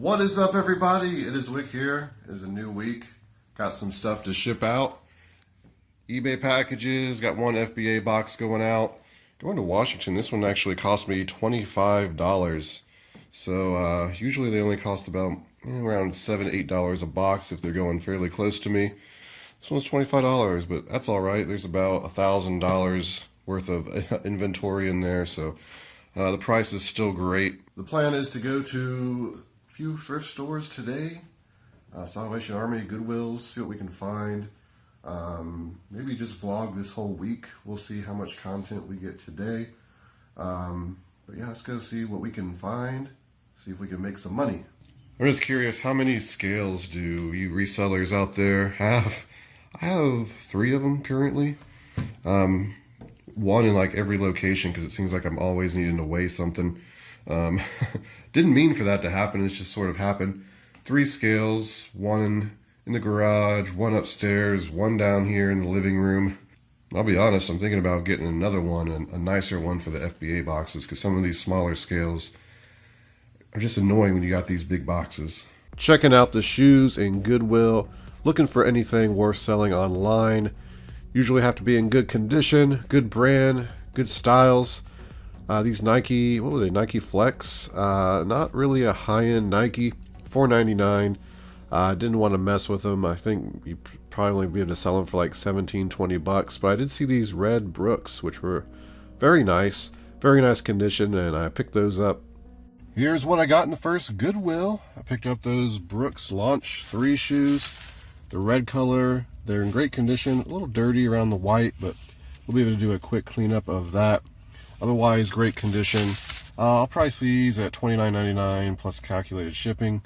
What is up, everybody? It is Wick here. It is a new week. Got some stuff to ship out. eBay packages. Got one FBA box going out. Going to Washington. This one actually cost me $25. So usually they only cost about around $7 to $8 a box if they're going fairly close to me. This one's $25, but that's all right. There's about $1,000 worth of inventory in there, so the price is still great. The plan is to go to a few thrift stores today, Salvation Army, Goodwill, see what we can find. Maybe just vlog this whole week. We'll see how much content we get today. But yeah, let's go see what we can find, see if we can make some money. I'm just curious, how many scales do you resellers out there have? I have 3 of them currently. One in like every location because it seems like I'm always needing to weigh something. Didn't mean for that to happen, it's just sort of happened. 3 scales, one in the garage, one upstairs, one down here in the living room. I'll be honest, I'm thinking about getting another one, a nicer one for the FBA boxes, because some of these smaller scales are just annoying when you got these big boxes. Checking out the shoes in Goodwill, looking for anything worth selling online. Usually have to be in good condition, good brand, good styles. These Nike, what were they, Nike Flex? Not really a high-end Nike, $4.99. Didn't want to mess with them. I think you probably be able to sell them for like $17-20, but I did see these red Brooks, which were very nice condition, and I picked those up. Here's what I got in the first Goodwill. I picked up those Brooks Launch 3 shoes. The red color, they're in great condition, a little dirty around the white, but we'll be able to do a quick cleanup of that. Otherwise, great condition. I'll price these at $29.99 plus calculated shipping.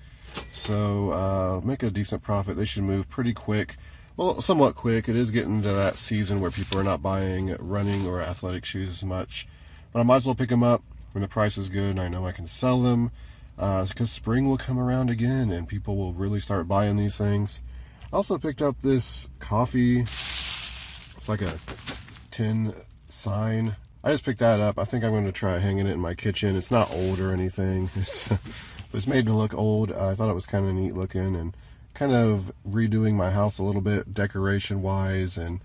So make a decent profit. They should move pretty quick. Well, somewhat quick. It is getting to that season where people are not buying running or athletic shoes as much. But I might as well pick them up when the price is good and I know I can sell them. Because spring will come around again and people will really start buying these things. I also picked up this coffee. It's like a tin sign. I just picked that up. I think I'm going to try hanging it in my kitchen. It's not old or anything. It's made to look old. I thought it was kind of neat looking and kind of redoing my house a little bit decoration wise and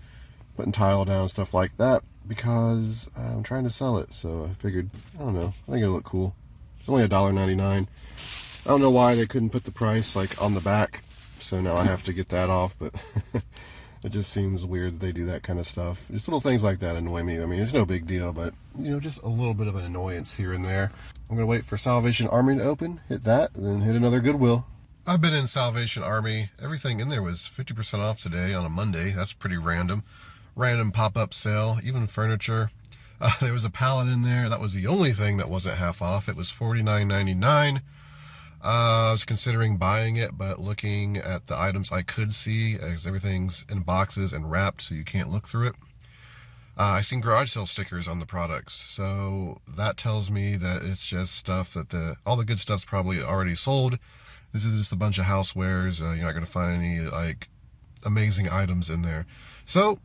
putting tile down and stuff like that because I'm trying to sell it. So I figured, I don't know, I think it'll look cool. It's only $1.99. I don't know why they couldn't put the price like on the back. So now I have to get that off, but it just seems weird that they do that kind of stuff. Just little things like that annoy me. I mean, it's no big deal, but, you know, just a little bit of an annoyance here and there. I'm going to wait for Salvation Army to open, hit that, and then hit another Goodwill. I've been in Salvation Army. Everything in there was 50% off today on a Monday. That's pretty random. Random pop-up sale, even furniture. There was a pallet in there. That was the only thing that wasn't half off. It was $49.99. I was considering buying it, but looking at the items I could see, as everything's in boxes and wrapped so you can't look through it. I seen garage sale stickers on the products, so that tells me that it's just stuff that all the good stuff's probably already sold. This is just a bunch of housewares. You're not going to find any like amazing items in there. So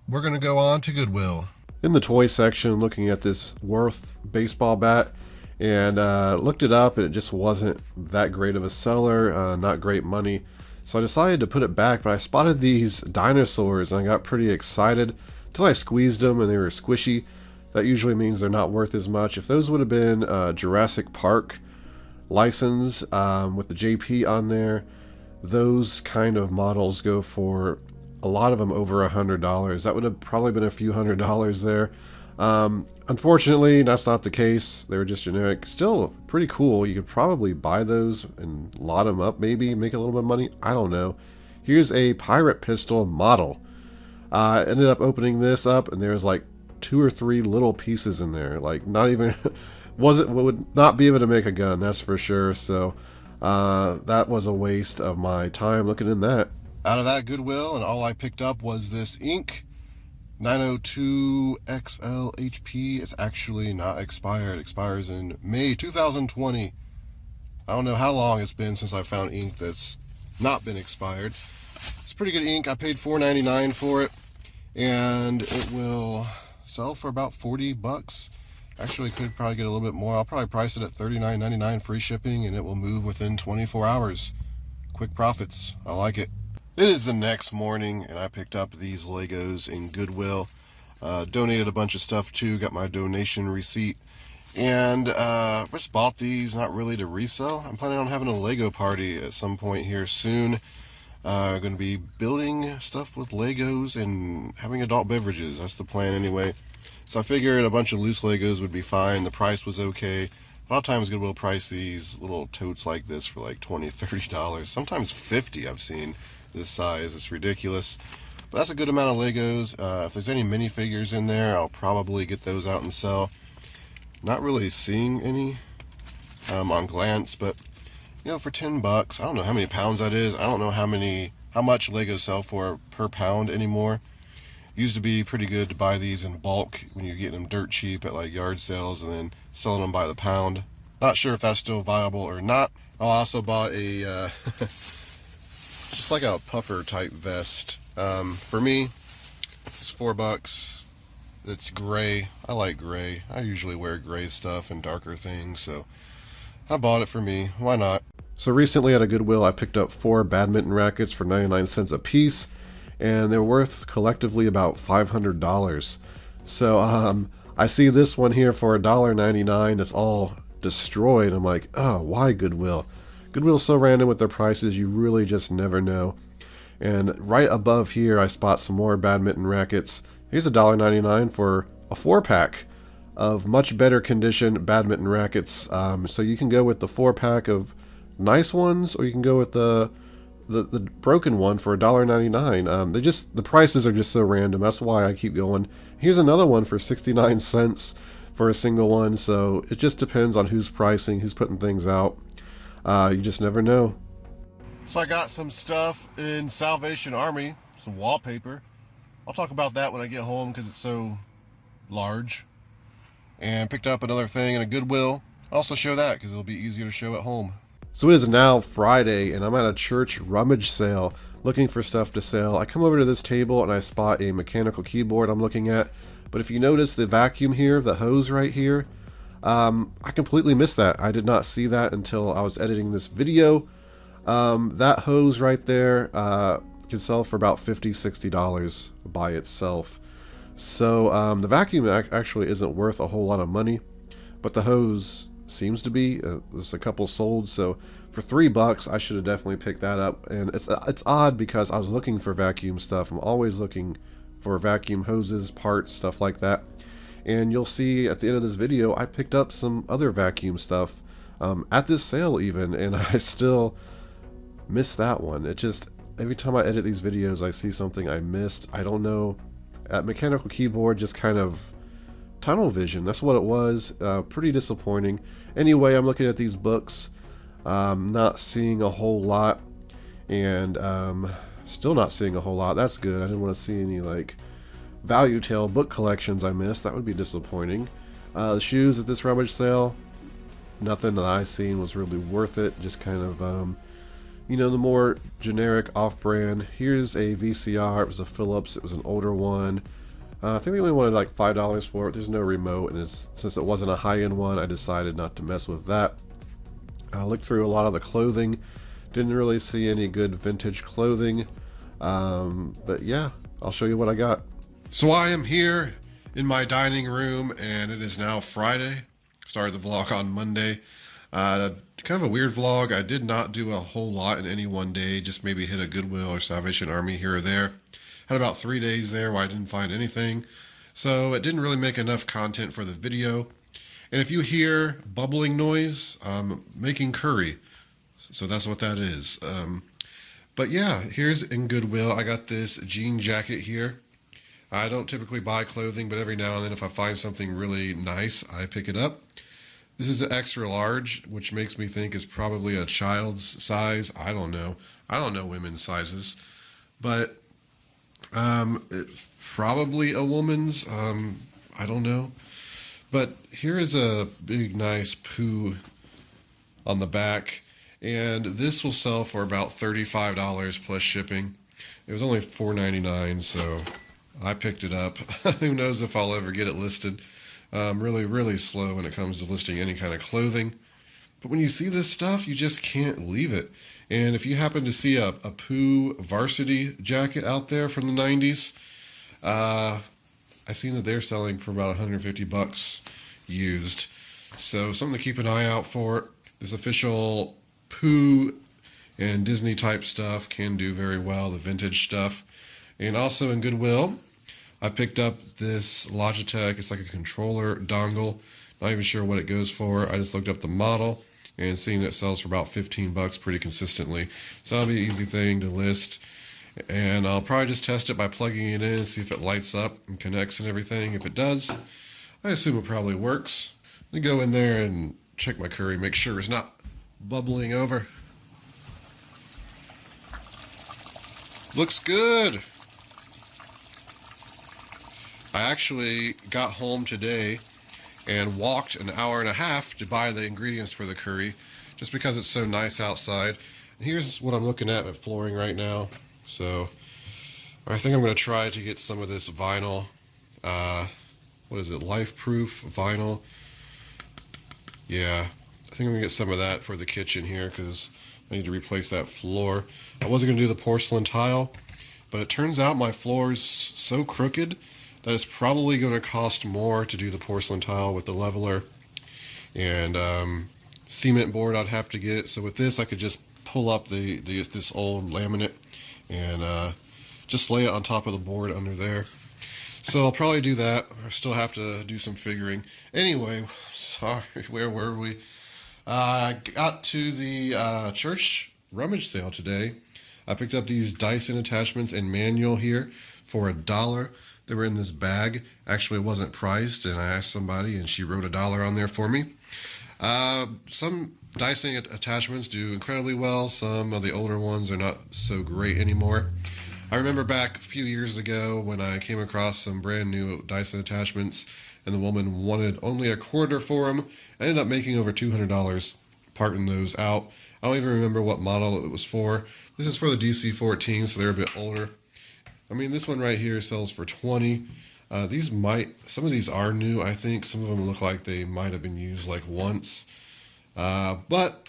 we're going to go on to Goodwill. In the toy section, looking at this Worth baseball bat. And looked it up and it just wasn't that great of a seller, not great money. So I decided to put it back, but I spotted these dinosaurs and I got pretty excited until I squeezed them and they were squishy. That usually means they're not worth as much. If those would have been Jurassic Park license with the JP on there, those kind of models go for a lot of them over $100. That would have probably been a few $100s there. Unfortunately, that's not the case. They were just generic. Still pretty cool. You could probably buy those and lot them up, maybe make a little bit of money. I don't know. Here's a pirate pistol model. Ended up opening this up and there's like 2 or 3 little pieces in there. Like not even would not be able to make a gun, that's for sure. So that was a waste of my time looking in that. Out of that Goodwill, and all I picked up was this ink. 902 XL HP. It's actually not expired. It expires in May 2020. I don't know how long it's been since I found ink that's not been expired. It's pretty good ink. I paid $4.99 for it, and it will sell for about $40. Actually, could probably get a little bit more. I'll probably price it at $39.99 free shipping, and it will move within 24 hours. Quick profits. I like it. It is the next morning, and I picked up these Legos in Goodwill. Donated a bunch of stuff too. Got my donation receipt. And just bought these, not really to resell. I'm planning on having a Lego party at some point here soon. Going to be building stuff with Legos and having adult beverages. That's the plan anyway. So I figured a bunch of loose Legos would be fine. The price was okay. A lot of times Goodwill price these little totes like this for like $20, $30. Sometimes $50 I've seen this size. It's ridiculous. But that's a good amount of Legos. If there's any minifigures in there, I'll probably get those out and sell. Not really seeing any on glance, but you know, for 10 bucks, I don't know how many pounds that is. I don't know how much Legos sell for per pound anymore. Used to be pretty good to buy these in bulk when you're getting them dirt cheap at like yard sales and then selling them by the pound. Not sure if that's still viable or not. I also bought a just like a puffer type vest. For me, it's $4. It's gray. I like gray. I usually wear gray stuff and darker things, so I bought it for me. Why not? So recently at a Goodwill, I picked up 4 badminton rackets for 99 cents a piece, and they're worth collectively about $500. So I see this one here for $1.99. It's all destroyed. I'm like, oh, why Goodwill? Goodwill's so random with their prices, you really just never know. And right above here, I spot some more badminton rackets. Here's $1.99 for a 4-pack of much better condition badminton rackets. So you can go with the 4-pack of nice ones, or you can go with the broken one for $1.99. The prices are just so random. That's why I keep going. Here's another one for 69 cents for a single one. So it just depends on who's pricing, who's putting things out. You just never know. So I got some stuff in Salvation Army, some wallpaper. I'll talk about that when I get home because it's so large. And picked up another thing in a Goodwill. I'll also show that because it'll be easier to show at home. So it is now Friday and I'm at a church rummage sale looking for stuff to sell. I come over to this table and I spot a mechanical keyboard I'm looking at. But if you notice the vacuum here, the hose right here, I completely missed that. I did not see that until I was editing this video. That hose right there can sell for about $50, $60 by itself. So the vacuum actually isn't worth a whole lot of money, but the hose seems to be. There's a couple sold, so for $3 I should have definitely picked that up. And it's odd because I was looking for vacuum stuff. I'm always looking for vacuum hoses, parts, stuff like that. And you'll see at the end of this video I picked up some other vacuum stuff at this sale even, and I still miss that one. It just, every time I edit these videos I see something I missed. I don't know. At mechanical keyboard, just kind of tunnel vision. That's what it was. Pretty disappointing. Anyway, I'm looking at these books, not seeing a whole lot, and still not seeing a whole lot. That's good. I didn't want to see any like value tale book collections I missed. That would be disappointing. The shoes at this rummage sale, nothing that I seen was really worth it. Just kind of you know, the more generic off-brand. Here's a VCR. It was a Philips. It was an older one. I think they only wanted like $5 for it. There's no remote, and since it wasn't a high-end one, I decided not to mess with that. I looked through a lot of the clothing. Didn't really see any good vintage clothing. But yeah, I'll show you what I got. So I am here in my dining room, and it is now Friday. Started the vlog on Monday. Kind of a weird vlog. I did not do a whole lot in any one day, just maybe hit a Goodwill or Salvation Army here or there. Had about 3 days there where I didn't find anything, so it didn't really make enough content for the video. And if you hear bubbling noise, I'm making curry, so that's what that is. But yeah, here's in Goodwill. I got this jean jacket here. I don't typically buy clothing, but every now and then if I find something really nice, I pick it up. This is an extra large, which makes me think is probably a child's size. I don't know. I don't know women's sizes, but it's probably a woman's. I don't know. But here is a big, nice poo on the back, and this will sell for about $35 plus shipping. It was only $4.99, so I picked it up. Who knows if I'll ever get it listed. Really slow when it comes to listing any kind of clothing. But when you see this stuff, you just can't leave it. And if you happen to see a Pooh varsity jacket out there from the 90s, I seen that they're selling for about 150 bucks used. So something to keep an eye out for. This official Pooh and Disney type stuff can do very well, the vintage stuff. And also in Goodwill, I picked up this Logitech. It's like a controller dongle. Not even sure what it goes for. I just looked up the model and seen it sells for about 15 bucks pretty consistently. So that'll be an easy thing to list. And I'll probably just test it by plugging it in, see if it lights up and connects and everything. If it does, I assume it probably works. Let me go in there and check my curry, make sure it's not bubbling over. Looks good. I actually got home today and walked an hour and a half to buy the ingredients for the curry just because it's so nice outside. And here's what I'm looking at flooring right now. So I think I'm going to try to get some of this vinyl, what is it, life-proof vinyl. Yeah, I think I'm going to get some of that for the kitchen here because I need to replace that floor. I wasn't going to do the porcelain tile, but it turns out my floor's so crooked that it's probably going to cost more to do the porcelain tile with the leveler and cement board I'd have to get. So with this, I could just pull up this old laminate and just lay it on top of the board under there. So I'll probably do that. I still have to do some figuring. Anyway, sorry, where were we? I got to the church rummage sale today. I picked up these Dyson attachments and manual here for $1. They were in this bag. Actually, it wasn't priced, and I asked somebody, and she wrote $1 on there for me. Some Dyson attachments do incredibly well. Some of the older ones are not so great anymore. I remember back a few years ago when I came across some brand new Dyson attachments, and the woman wanted only a quarter for them. I ended up making over $200 parting those out. I don't even remember what model it was for. This is for the DC-14, so they're a bit older. I mean, this one right here sells for $20. Some of these are new, I think. Some of them look like they might have been used like once. But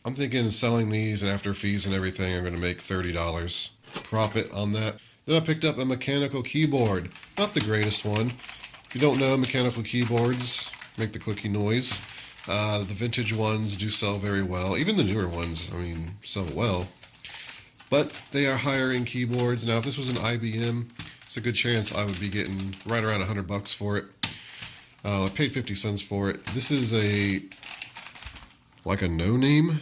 I'm thinking of selling these, and after fees and everything, I'm going to make $30 profit on that. Then I picked up a mechanical keyboard. Not the greatest one. If you don't know, mechanical keyboards make the clicky noise. The vintage ones do sell very well. Even the newer ones, I mean, sell well. But they are higher end keyboards. Now, if this was an IBM, it's a good chance I would be getting right around $100 for it. I paid 50 cents for it. This is like a no-name.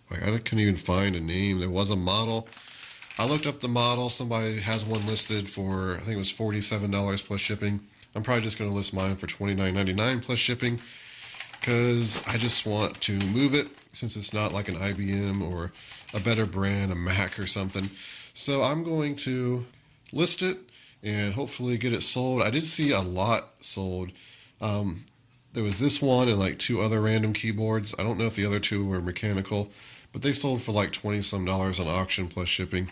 Like, I couldn't even find a name. There was a model. I looked up the model. Somebody has one listed for, I think it was $47 plus shipping. I'm probably just going to list mine for $29.99 plus shipping because I just want to move it since it's not like an IBM or a better brand, a Mac or something. So I'm going to list it and hopefully get it sold. I did see a lot sold. There was this one and like 2 other random keyboards. I don't know if the other 2 were mechanical, but they sold for like $20 some on auction plus shipping.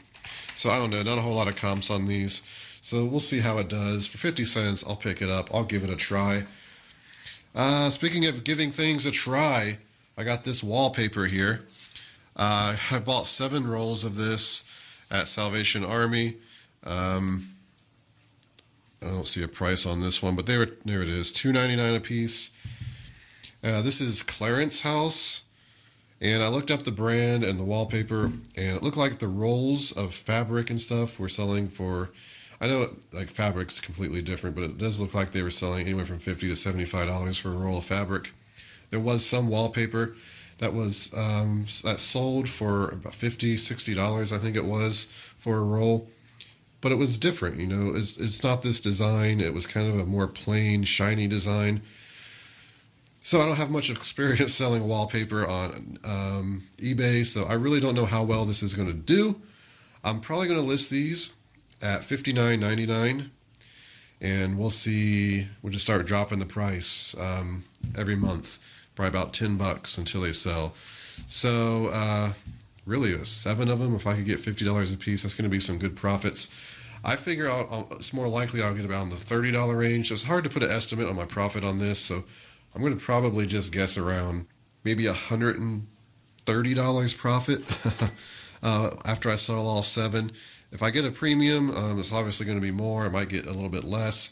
So I don't know, not a whole lot of comps on these. So we'll see how it does. For 50 cents, I'll pick it up. I'll give it a try. Speaking of giving things a try, I got this wallpaper here. I bought 7 rolls of this at Salvation Army. I don't see a price on this one, but there it is, $2.99 a piece. This is Clarence House, and I looked up the brand and the wallpaper, and it looked like the rolls of fabric and stuff were selling for, I know like fabric's completely different, but it does look like they were selling anywhere from $50 to $75 for a roll of fabric. There was some wallpaper that was that sold for about $50, $60, I think it was, for a roll. But it was different, you know. It's not this design. It was kind of a more plain, shiny design. So I don't have much experience selling wallpaper on eBay, so I really don't know how well this is going to do. I'm probably going to list these at $59.99, and we'll see. We'll just start dropping the price every month, probably about $10 until they sell. So really, 7 of them, if I could get $50 a piece, that's going to be some good profits. I figure it's more likely I'll get about in the $30 range. So it's hard to put an estimate on my profit on this. So I'm going to probably just guess around maybe $130 profit after I sell all 7. If I get a premium, it's obviously going to be more. I might get a little bit less.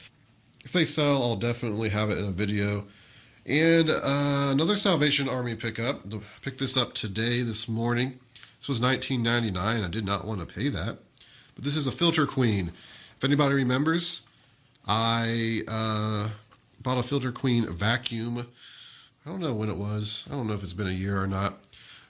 If they sell, I'll definitely have it in a video. And another Salvation Army pickup. Picked this up this morning. This was $19.99. I did not want to pay that. But this is a Filter Queen. If anybody remembers, I bought a Filter Queen vacuum. I don't know when it was. I don't know if it's been a year or not.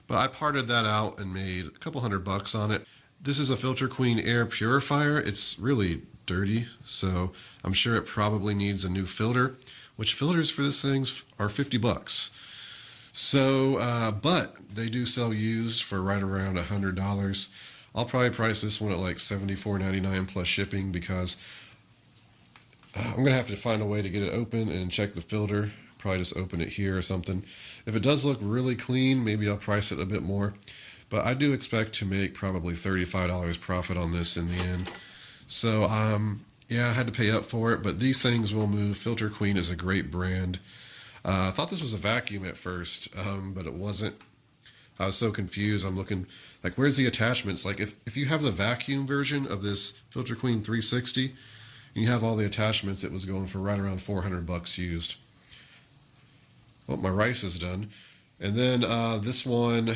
But I parted that out and made a couple $100 on it. This is a Filter Queen air purifier. It's really dirty, so I'm sure it probably needs a new filter, which filters for this thing are $50. So, but they do sell used for right around $100. I'll probably price this one at like $74.99 plus shipping, because I'm going to have to find a way to get it open and check the filter. Probably just open it here or something. If it does look really clean, maybe I'll price it a bit more. But I do expect to make probably $35 profit on this in the end. So, yeah, I had to pay up for it, but these things will move. Filter Queen is a great brand. I thought this was a vacuum at first, but it wasn't. I was so confused. I'm looking, like, where's the attachments? Like, if you have the vacuum version of this Filter Queen 360, and you have all the attachments, it was going for right around $400 used. Well, my rice is done. And then this one,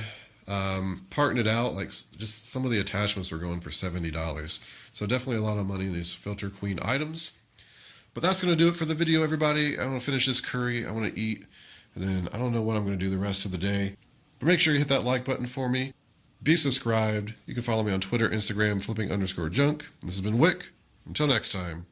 parting it out, like just some of the attachments were going for $70. So definitely a lot of money in these Filter Queen items. But that's going to do it for the video, everybody. I want to finish this curry. I want to eat. And then I don't know what I'm going to do the rest of the day. But make sure you hit that like button for me. Be subscribed. You can follow me on Twitter, Instagram, flipping_junk. This has been Wick. Until next time.